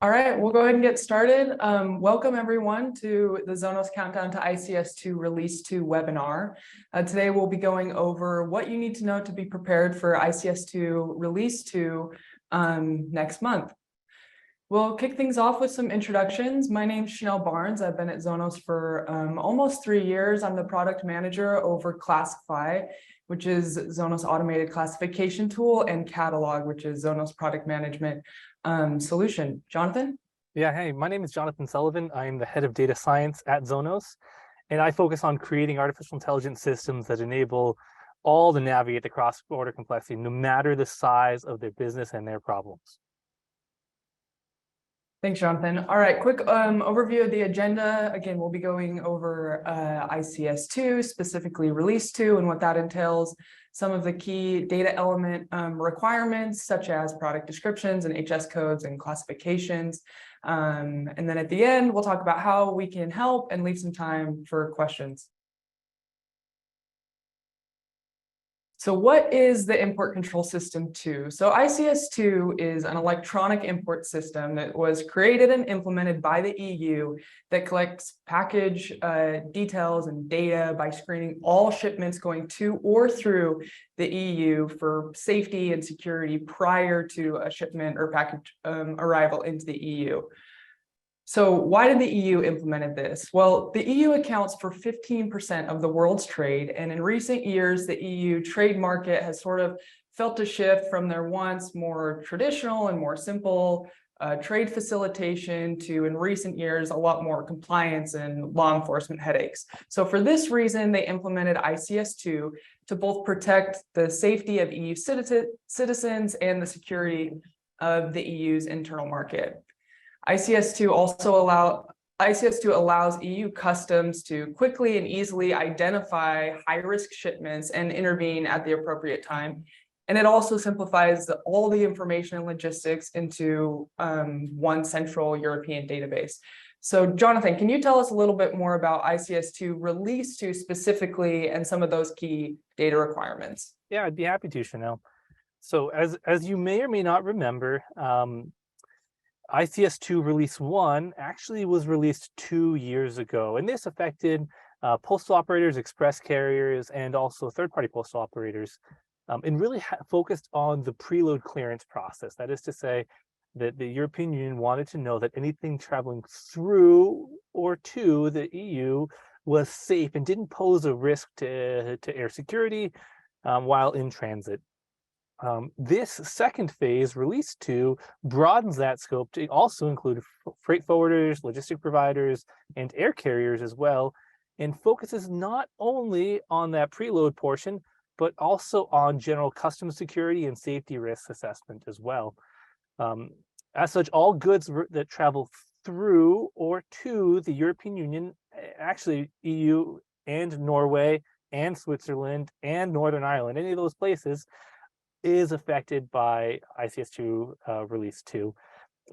All right, we'll go ahead and get started. Welcome everyone to the Zonos Countdown to ICS2 Release 2 webinar. Today we'll be going over what you need to know to be prepared for ICS2 Release 2 next month. We'll kick things off with some introductions. My name's Chanel Barnes. I've been at Zonos for almost 3 years. I'm the product manager over Classify, which is Zonos automated classification tool, and Catalog, which is Zonos product management solution. Jonathan? Yeah, hey, my name is Jonathan Sullivan. I'm the head of data science at Zonos, and I focus on creating artificial intelligence systems that enable all to navigate the cross-border complexity, no matter the size of their business and their problems. Thanks, Jonathan. All right, quick overview of the agenda. Again, we'll be going over ICS2, specifically Release 2, and what that entails. Some of the key data element requirements, such as product descriptions and HS codes and classifications. And then at the end, we'll talk about how we can help and leave some time for questions. So what is the Import Control System 2? So ICS2 is an electronic import system that was created and implemented by the EU that collects package details and data by screening all shipments going to or through the EU for safety and security prior to a shipment or package arrival into the EU. So why did the EU implement this? Well, the EU accounts for 15% of the world's trade, and in recent years, the EU trade market has sort of felt a shift from their once more traditional and more simple trade facilitation to, in recent years, a lot more compliance and law enforcement headaches. So for this reason, they implemented ICS2 to both protect the safety of EU citizens and the security of the EU's internal market. ICS2 allows EU customs to quickly and easily identify high-risk shipments and intervene at the appropriate time. And it also simplifies all the information and logistics into one central European database. So Jonathan, can you tell us a little bit more about ICS2 Release 2 specifically and some of those key data requirements? Yeah, I'd be happy to, Chanel. So as you may or may not remember, ICS2 Release 1 actually was released 2 years ago, and this affected postal operators, express carriers, and also third-party postal operators, and really focused on the preload clearance process. That is to say that the European Union wanted to know that anything traveling through or to the EU was safe and didn't pose a risk to air security while in transit. This second phase, Release 2, broadens that scope to also include freight forwarders, logistic providers, and air carriers as well, and focuses not only on that preload portion, but also on general customs security and safety risk assessment as well. As such, all goods that travel through or to the European Union, actually EU and Norway and Switzerland and Northern Ireland, any of those places, is affected by ICS2 Release 2.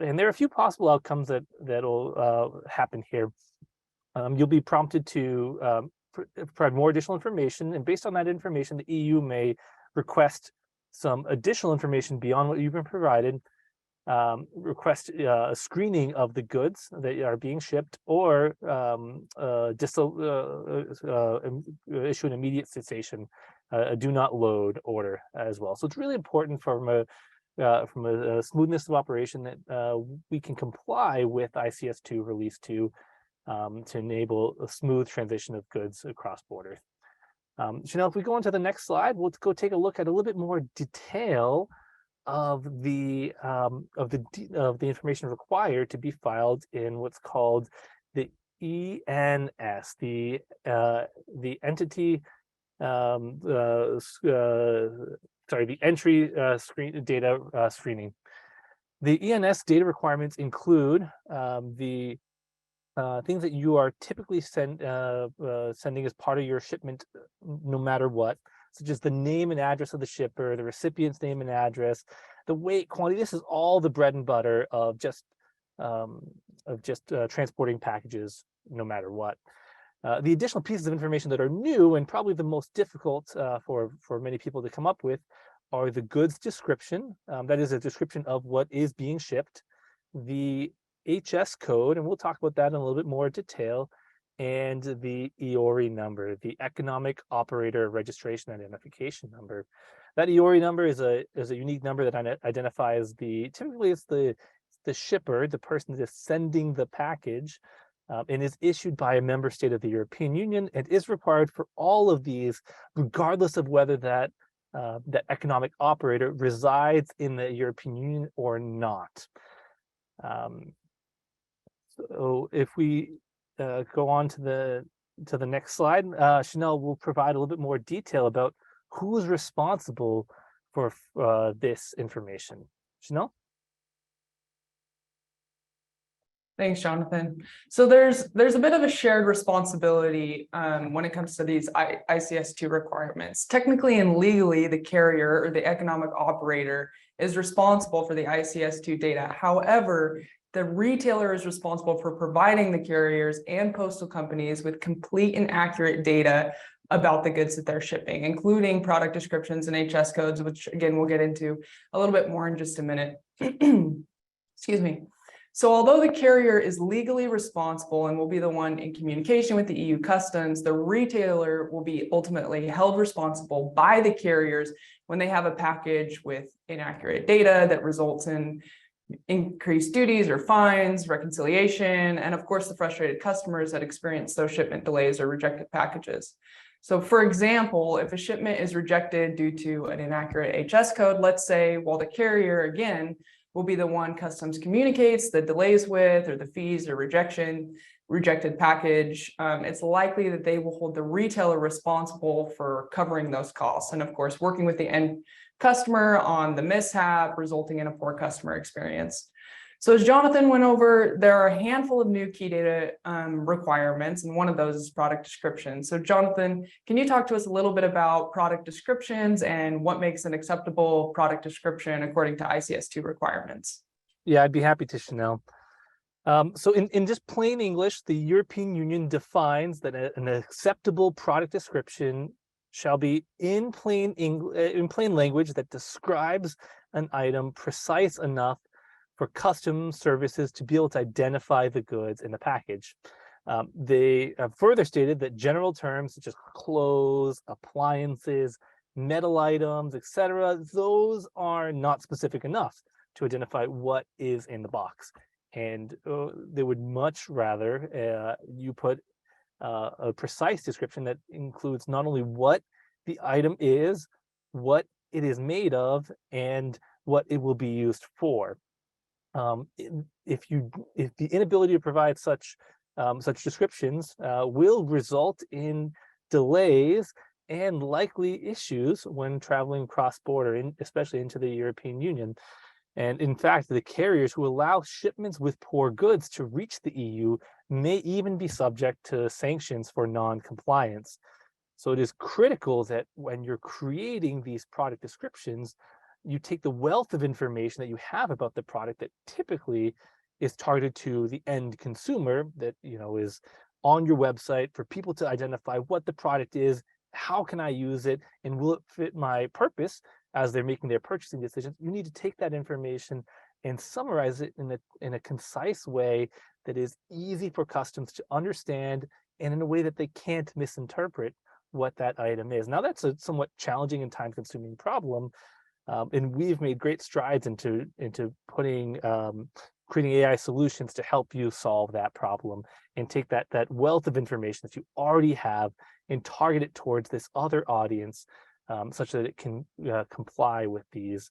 And there are a few possible outcomes that'll happen here. You'll be prompted to provide more additional information, and based on that information, the EU may request some additional information beyond what you've been provided, request a screening of the goods that are being shipped, or issue an immediate cessation, a do not load order as well. So it's really important from a smoothness of operation that we can comply with ICS2 Release 2 to enable a smooth transition of goods across borders. Chanel, if we go on to the next slide, we'll go take a look at a little bit more detail of the information required to be filed in what's called the ENS, the entity the entry data screening. The ENS data requirements include the things that you are typically sending as part of your shipment, no matter what, such as the name and address of the shipper, the recipient's name and address, the weight, quantity. This is all the bread and butter of just transporting packages, no matter what. The additional pieces of information that are new and probably the most difficult for many people to come up with are the goods description. That is a description of what is being shipped, the HS code, and we'll talk about that in a little bit more detail, and the EORI number, the Economic Operator Registration Identification number. That EORI number is a unique number that identifies typically it's the shipper, the person that is sending the package, and is issued by a member state of the European Union, and is required for all of these, regardless of whether that economic operator resides in the European Union or not. So if we go on to the next slide, Chanel will provide a little bit more detail about who is responsible for this information. Chanel? Thanks, Jonathan. So there's a bit of a shared responsibility when it comes to these ICS2 requirements. Technically and legally, the carrier or the economic operator is responsible for the ICS2 data. However, the retailer is responsible for providing the carriers and postal companies with complete and accurate data about the goods that they're shipping, including product descriptions and HS codes, which again, we'll get into a little bit more in just a minute. Excuse me. So although the carrier is legally responsible and will be the one in communication with the EU customs, the retailer will be ultimately held responsible by the carriers when they have a package with inaccurate data that results in increased duties or fines, reconciliation, and of course the frustrated customers that experience those shipment delays or rejected packages. So for example, if a shipment is rejected due to an inaccurate HS code, let's say, while the carrier again will be the one customs communicates the delays with, or the fees or rejected package, it's likely that they will hold the retailer responsible for covering those costs. And of course, working with the end customer on the mishap, resulting in a poor customer experience. So as Jonathan went over, there are a handful of new key data requirements, and one of those is product description. So Jonathan, can you talk to us a little bit about product descriptions and what makes an acceptable product description according to ICS2 requirements? Yeah, I'd be happy to, Chanel. So in just plain English, the European Union defines that an acceptable product description shall be in plain language that describes an item precise enough for customs services to be able to identify the goods in the package. They have further stated that general terms such as clothes, appliances, metal items, etc., those are not specific enough to identify what is in the box. And they would much rather you put a precise description that includes not only what the item is, what it is made of, and what it will be used for. If the inability to provide such descriptions will result in delays and likely issues when traveling cross-border, especially into the European Union. And in fact, the carriers who allow shipments with poor goods to reach the EU may even be subject to sanctions for non-compliance. So it is critical that when you're creating these product descriptions, you take the wealth of information that you have about the product that typically is targeted to the end consumer, that is on your website, for people to identify what the product is, how can I use it, and will it fit my purpose as they're making their purchasing decisions. You need to take that information and summarize it in a concise way that is easy for customs to understand, and in a way that they can't misinterpret what that item is. Now, that's a somewhat challenging and time-consuming problem. And we've made great strides into creating AI solutions to help you solve that problem, and take that wealth of information that you already have and target it towards this other audience, such that it can comply with these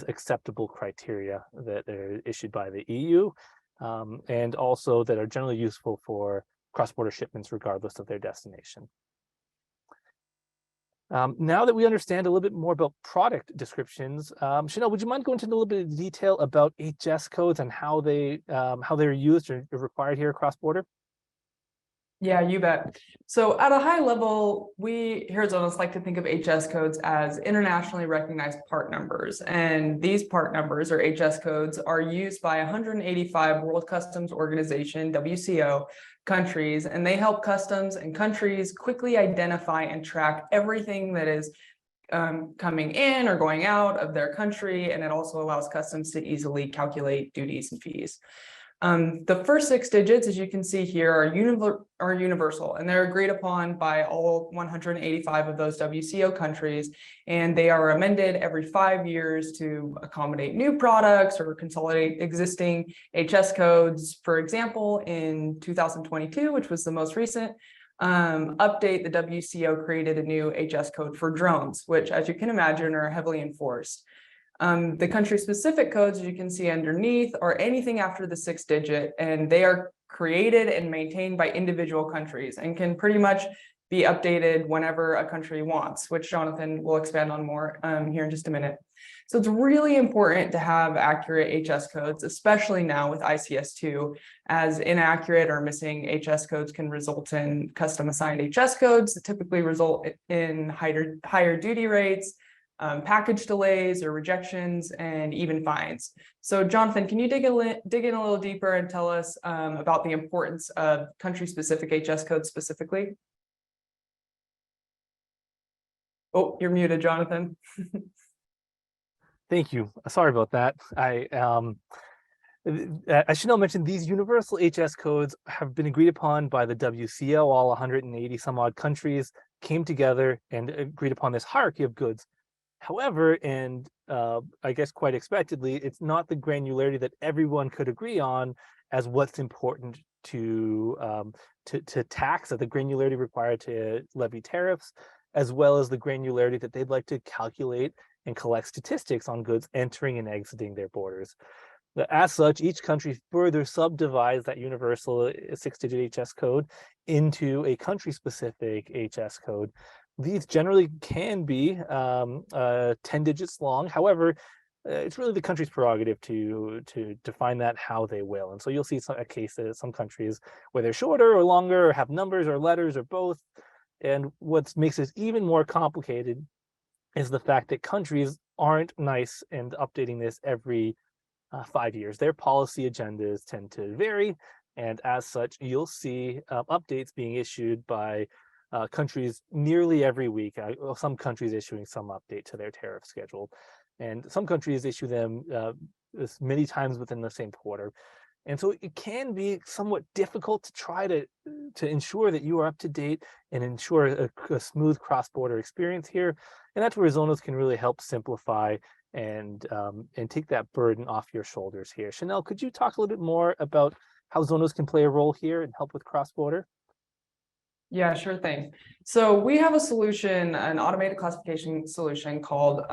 acceptable criteria that are issued by the EU, and also that are generally useful for cross-border shipments regardless of their destination. Now that we understand a little bit more about product descriptions, Chanel, would you mind going into a little bit of detail about HS codes and how they're used or required here across border? Yeah, you bet. So at a high level, we here at Zonos like to think of HS codes as internationally recognized part numbers. And these part numbers, or HS codes, are used by 185 World Customs Organization, WCO, countries, and they help customs and countries quickly identify and track everything that is coming in or going out of their country, and it also allows customs to easily calculate duties and fees. The first 6 digits, as you can see here, are universal, and they're agreed upon by all 185 of those WCO countries, and they are amended every 5 years to accommodate new products or consolidate existing HS codes. For example, in 2022, which was the most recent update, the WCO created a new HS code for drones, which, as you can imagine, are heavily enforced. The country-specific codes, as you can see underneath, are anything after the 6 digit, and they are created and maintained by individual countries and can pretty much be updated whenever a country wants, which Jonathan will expand on more here in just a minute. So it's really important to have accurate HS codes, especially now with ICS2, as inaccurate or missing HS codes can result in custom assigned HS codes that typically result in higher duty rates, package delays or rejections, and even fines. So Jonathan, can you dig in a little deeper and tell us about the importance of country-specific HS codes specifically? Oh, you're muted, Jonathan. Thank you. Sorry about that. As Chanel mentioned, these universal HS codes have been agreed upon by the WCO. All 180 some odd countries came together and agreed upon this hierarchy of goods. However, and I guess quite expectedly, it's not the granularity that everyone could agree on as what's important to tax, at the granularity required to levy tariffs, as well as the granularity that they'd like to calculate and collect statistics on goods entering and exiting their borders. As such, each country further subdivides that universal 6-digit HS code into a country-specific HS code. These generally can be 10 digits long. However, it's really the country's prerogative to define that how they will. And so you'll see some cases, some countries where they're shorter or longer, or have numbers or letters or both. And what makes it even more complicated is the fact that countries aren't nice and updating this every 5 years. Their policy agendas tend to vary, and as such, you'll see updates being issued by countries nearly every week. Some countries issuing some update to their tariff schedule, and some countries issue them as many times within the same quarter. And so it can be somewhat difficult to try to ensure that you are up to date and ensure a smooth cross-border experience here. And that's where Zonos can really help simplify and take that burden off your shoulders here. Chanel, could you talk a little bit more about how Zonos can play a role here and help with cross-border? Yeah, sure thing. So we have a solution, an automated classification solution called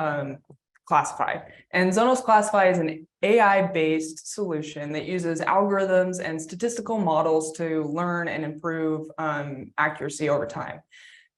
Classify. And Zonos Classify is an AI-based solution that uses algorithms and statistical models to learn and improve accuracy over time.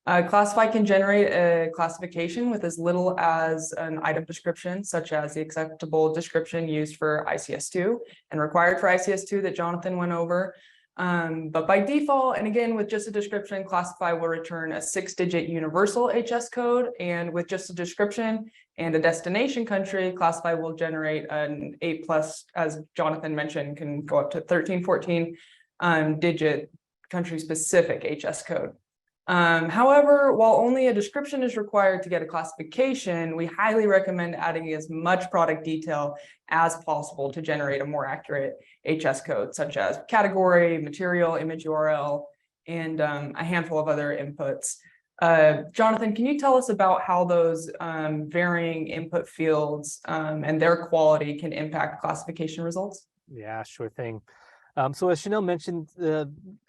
Classify can generate a classification with as little as an item description, such as the acceptable description used for ICS2 and required for ICS2 that Jonathan went over. But by default, and again, with just a description, Classify will return a 6-digit universal HS code. And with just a description and a destination country, Classify will generate an 8+, as Jonathan mentioned, can go up to 13, 14 digit country-specific HS code. However, while only a description is required to get a classification, we highly recommend adding as much product detail as possible to generate a more accurate HS code, such as category, material, image URL, and a handful of other inputs. Jonathan, can you tell us about how those varying input fields and their quality can impact classification results? Yeah, sure thing. So as Chanel mentioned,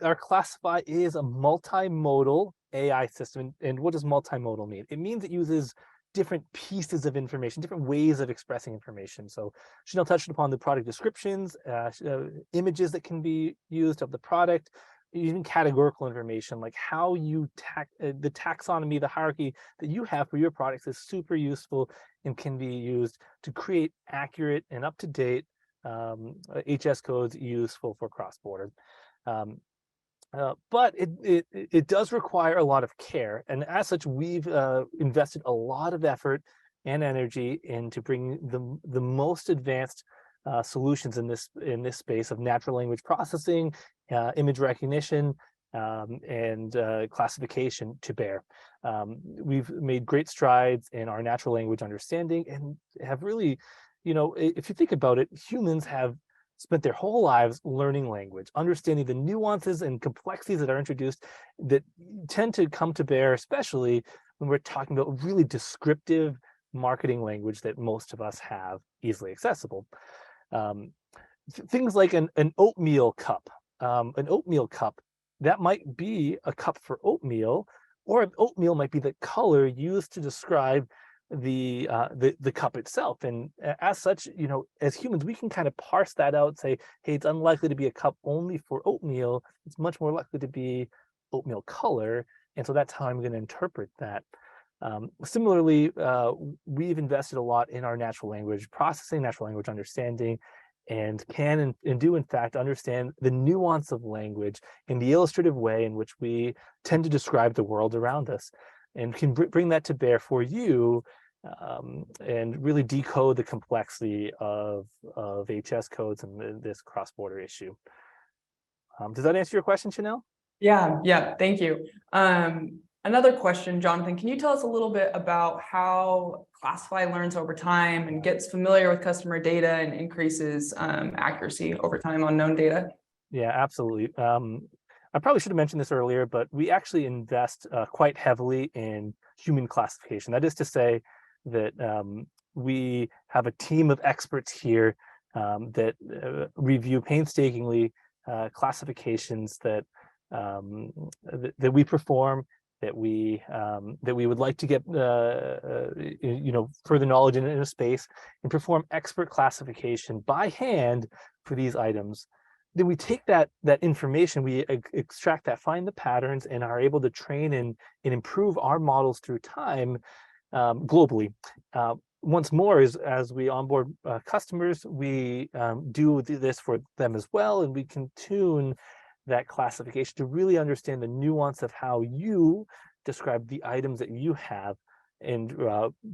our Classify is a multimodal AI system. And what does multimodal mean? It means it uses different pieces of information, different ways of expressing information. So Chanel touched upon the product descriptions, images that can be used of the product, even categorical information, like how you the taxonomy, the hierarchy that you have for your products is super useful and can be used to create accurate and up-to-date HS codes useful for cross-border. But it does require a lot of care, and as such, we've invested a lot of effort and energy into bringing the most advanced solutions in this space of natural language processing, image recognition, and classification to bear. We've made great strides in our natural language understanding and have really, if you think about it, humans have spent their whole lives learning language, understanding the nuances and complexities that are introduced that tend to come to bear, especially when we're talking about really descriptive marketing language that most of us have easily accessible. Things like an oatmeal cup. An oatmeal cup, that might be a cup for oatmeal, or oatmeal might be the color used to describe the cup itself. And as such, as humans, we can kind of parse that out, say, hey, it's unlikely to be a cup only for oatmeal. It's much more likely to be oatmeal color. And so that's how I'm going to interpret that. Similarly, we've invested a lot in our natural language processing, natural language understanding, and can and do in fact understand the nuance of language in the illustrative way in which we tend to describe the world around us, and can bring that to bear for you, and really decode the complexity of HS codes and this cross-border issue. Does that answer your question, Chanel? Yeah, thank you. Another question, Jonathan, can you tell us a little bit about how Classify learns over time and gets familiar with customer data and increases accuracy over time on known data? Yeah, absolutely. I probably should have mentioned this earlier, but we actually invest quite heavily in human classification. That is to say that we have a team of experts here that review painstakingly classifications that we perform, that we would like to get further knowledge in a space, and perform expert classification by hand for these items. Then we take that information, we extract that, find the patterns, and are able to train and improve our models through time globally. Once more, as we onboard customers, we do this for them as well, and we can tune that classification to really understand the nuance of how you describe the items that you have, and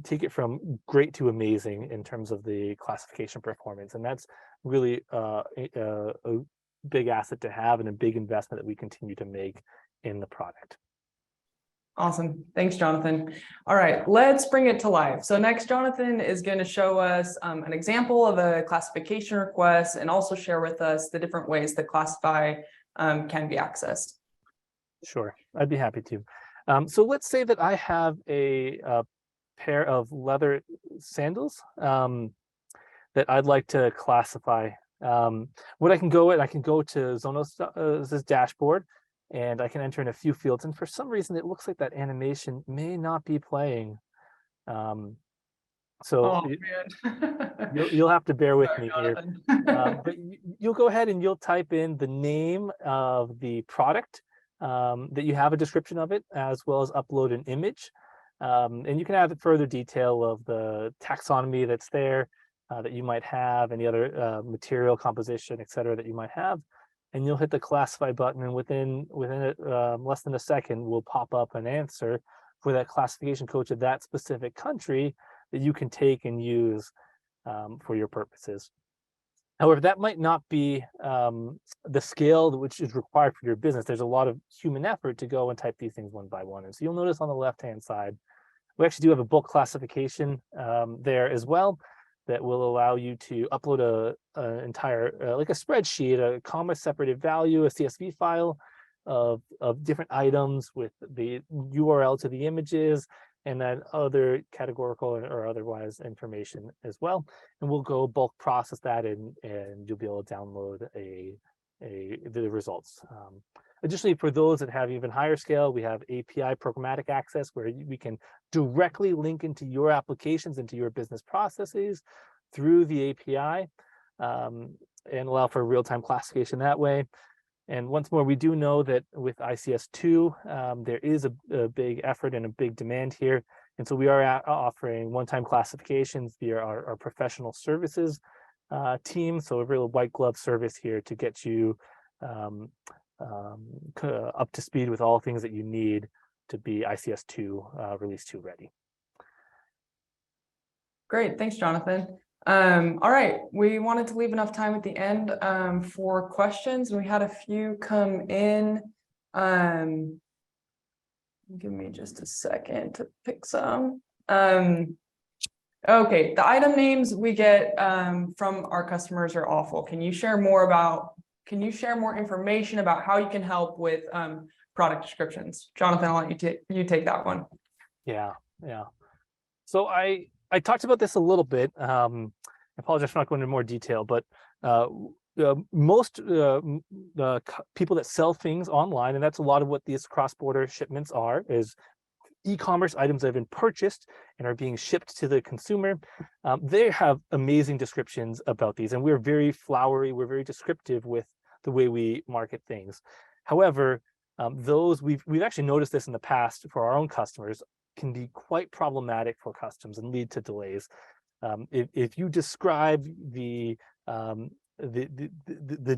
take it from great to amazing in terms of the classification performance. And that's really a big asset to have, and a big investment that we continue to make in the product. Awesome. Thanks, Jonathan. All right, let's bring it to life. So next, Jonathan is going to show us an example of a classification request, and also share with us the different ways that Classify can be accessed. Sure, I'd be happy to. So let's say that I have a pair of leather sandals that I'd like to classify. What I can go to Zonos' dashboard, and I can enter in a few fields. And for some reason, it looks like that animation may not be playing. You'll have to bear with me here. But you'll go ahead and you'll type in the name of the product, that you have a description of it, as well as upload an image. And you can add further detail of the taxonomy that's there, that you might have, any other material composition, etc., that you might have. And you'll hit the classify button, and within less than a second will pop up an answer for that classification code to that specific country that you can take and use for your purposes. However, that might not be the scale which is required for your business. There's a lot of human effort to go and type these things one by one. And so you'll notice on the left-hand side, we actually do have a bulk classification there as well, that will allow you to upload an entire, like a spreadsheet, a comma separated value, a CSV file of different items with the URL to the images, and then other categorical or otherwise information as well. And we'll go bulk process that, and you'll be able to download the results. Additionally, for those that have even higher scale, we have API programmatic access, where we can directly link into your applications, into your business processes through the API, and allow for real-time classification that way. And once more, we do know that with ICS2, there is a big effort and a big demand here. And so we are offering one-time classifications via our professional services team. So a real white glove service here to get you up to speed with all things that you need to be ICS2 release 2 ready. Great, thanks, Jonathan. All right, we wanted to leave enough time at the end for questions. We had a few come in. Give me just a second to pick some. Okay, the item names we get from our customers are awful. Can you share more information about how you can help with product descriptions? Jonathan, I'll let you take that one. Yeah. So I talked about this a little bit. I apologize for not going into more detail, but most people that sell things online, and that's a lot of what these cross-border shipments are, is e-commerce items that have been purchased and are being shipped to the consumer. They have amazing descriptions about these, and we're very flowery, we're very descriptive with the way we market things. However, those we've actually noticed this in the past for our own customers can be quite problematic for customs and lead to delays. If you describe the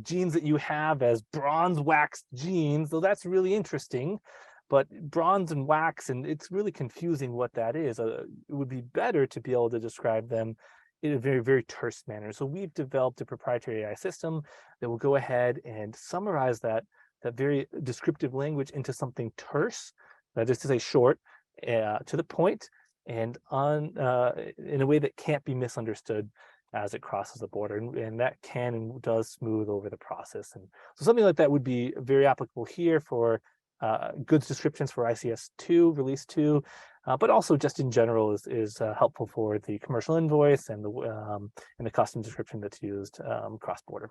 jeans that you have as bronze waxed jeans, though that's really interesting, but bronze and wax, and it's really confusing what that is. It would be better to be able to describe them in a very, very terse manner. So we've developed a proprietary AI system that will go ahead and summarize that very descriptive language into something terse, just to say short, to the point, and in a way that can't be misunderstood as it crosses the border, and that can and does smooth over the process. And so something like that would be very applicable here for goods descriptions for ICS2 release 2, but also just in general is helpful for the commercial invoice and the custom description that's used cross-border.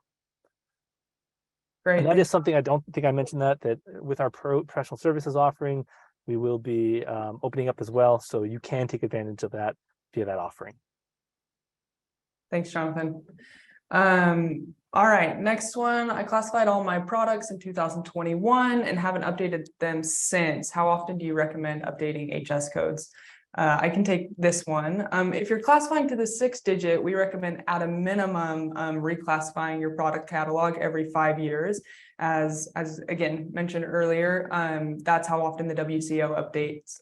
Great. And that is something I don't think I mentioned that with our professional services offering, we will be opening up as well, so you can take advantage of that via that offering. Thanks, Jonathan. All right, next one. I classified all my products in 2021 and haven't updated them since. How often do you recommend updating HS codes? I can take this one. If you're classifying to the 6-digit, we recommend at a minimum reclassifying your product catalog every 5 years. As again mentioned earlier, that's how often the WCO updates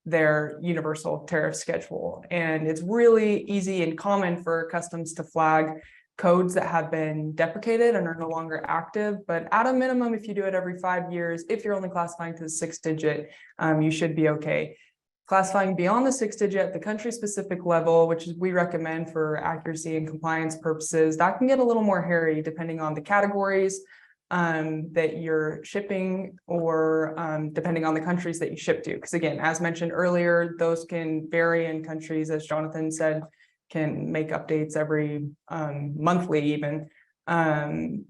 their universal tariff schedule. And it's really easy and common for customs to flag codes that have been deprecated and are no longer active. But at a minimum, if you do it every 5 years, if you're only classifying to the 6-digit, you should be okay. Classifying beyond the 6-digit at the country-specific level, which we recommend for accuracy and compliance purposes, that can get a little more hairy depending on the categories that you're shipping, or depending on the countries that you ship to. Because again, as mentioned earlier, those can vary in countries, as Jonathan said, can make updates every monthly even.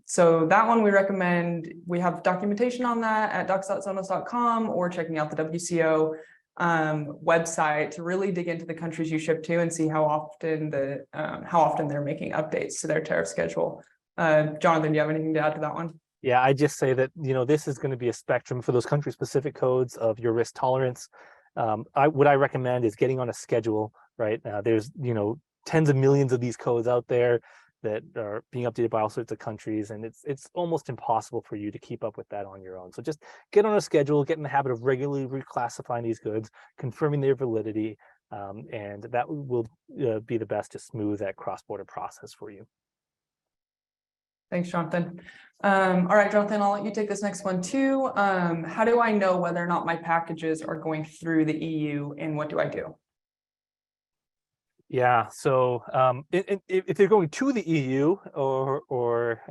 So that one we recommend. We have documentation on that at docs.zonos.com, or checking out the WCO website to really dig into the countries you ship to and see how often they're making updates to their tariff schedule. Jonathan, do you have anything to add to that one? Yeah, I just say that, this is going to be a spectrum for those country-specific codes of your risk tolerance. What I recommend is getting on a schedule, right? There's, tens of millions of these codes out there that are being updated by all sorts of countries, and it's almost impossible for you to keep up with that on your own. So just get on a schedule, get in the habit of regularly reclassifying these goods, confirming their validity, and that will be the best to smooth that cross-border process for you. Thanks, Jonathan. All right, Jonathan, I'll let you take this next one too. How do I know whether or not my packages are going through the EU, and what do I do? Yeah, so if they're going to the EU, or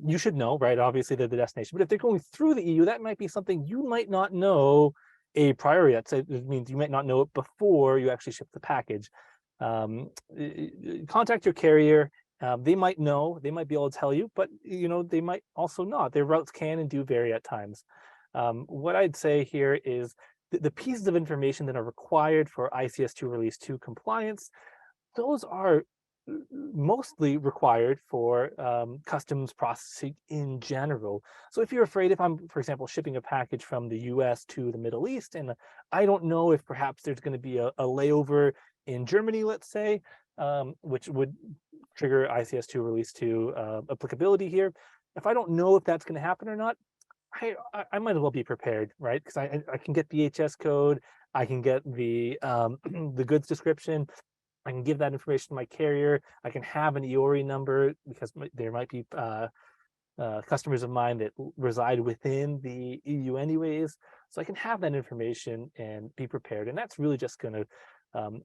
you should know, right? Obviously, they're the destination. But if they're going through the EU, that might be something you might not know a priori. That means you might not know it before you actually ship the package. Contact your carrier. They might know, they might be able to tell you, but they might also not. Their routes can and do vary at times. What I'd say here is the pieces of information that are required for ICS2 Release 2 compliance, those are mostly required for customs processing in general. So if you're afraid, if I'm, for example, shipping a package from the US to the Middle East, and I don't know if perhaps there's going to be a layover in Germany, let's say, which would trigger ICS2 Release 2 applicability here. If I don't know if that's going to happen or not, I might as well be prepared, right? Because I can get the HS code, I can get the the goods description, I can give that information to my carrier, I can have an EORI number, because there might be customers of mine that reside within the EU anyways, so I can have that information and be prepared. And that's really just going to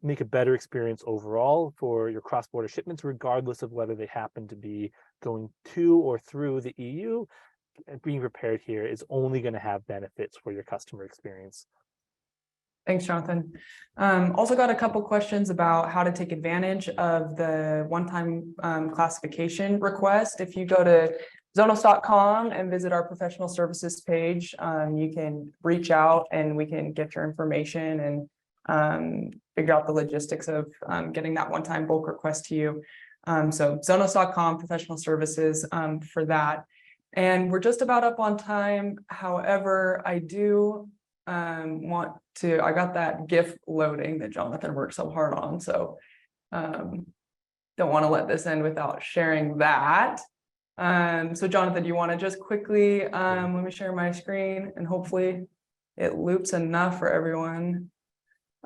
make a better experience overall for your cross-border shipments, regardless of whether they happen to be going to or through the EU. Being prepared here is only going to have benefits for your customer experience. Thanks, Jonathan. Also got a couple questions about how to take advantage of the one-time classification request. If you go to Zonos.com and visit our professional services page, you can reach out and we can get your information and figure out the logistics of getting that one-time bulk request to you. So Zonos.com, professional services for that. And we're just about up on time. However, I do I got that GIF loading that Jonathan worked so hard on. So don't want to let this end without sharing that. So Jonathan, do you want to just quickly, let me share my screen and hopefully it loops enough for everyone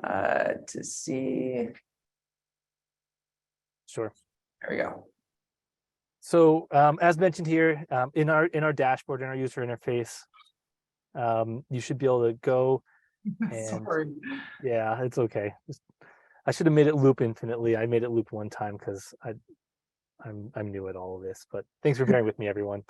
to see. Sure. There we go. So as mentioned here, in our dashboard, in our user interface, you should be able to go and Sorry. yeah, it's okay. I should have made it loop infinitely. I made it loop one time because I'm new at all of this, but thanks for bearing with me, everyone.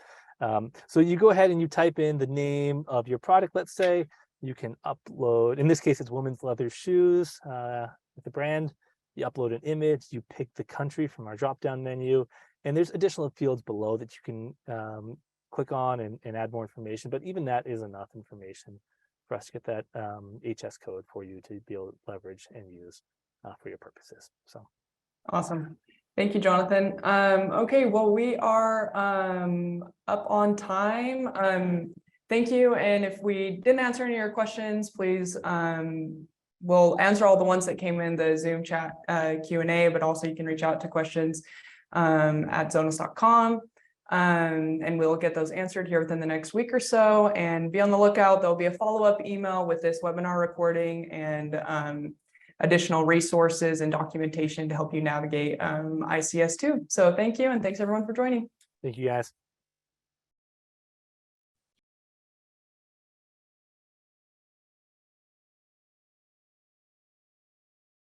So you go ahead and you type in the name of your product. Let's say you can upload, in this case, it's women's leather shoes with the brand. You upload an image, you pick the country from our drop-down menu, and there's additional fields below that you can click on and add more information, but even that is enough information for us to get that HS code for you to be able to leverage and use for your purposes. So awesome. Thank you, Jonathan. Okay, well, we are up on time. Thank you. And if we didn't answer any of your questions, please, we'll answer all the ones that came in the Zoom chat Q&A, but also you can reach out to questions at Zonos.com. And we'll get those answered here within the next week or so, and be on the lookout. There'll be a follow-up email with this webinar recording and additional resources and documentation to help you navigate ICS2. So thank you, and thanks everyone for joining. thank you guys.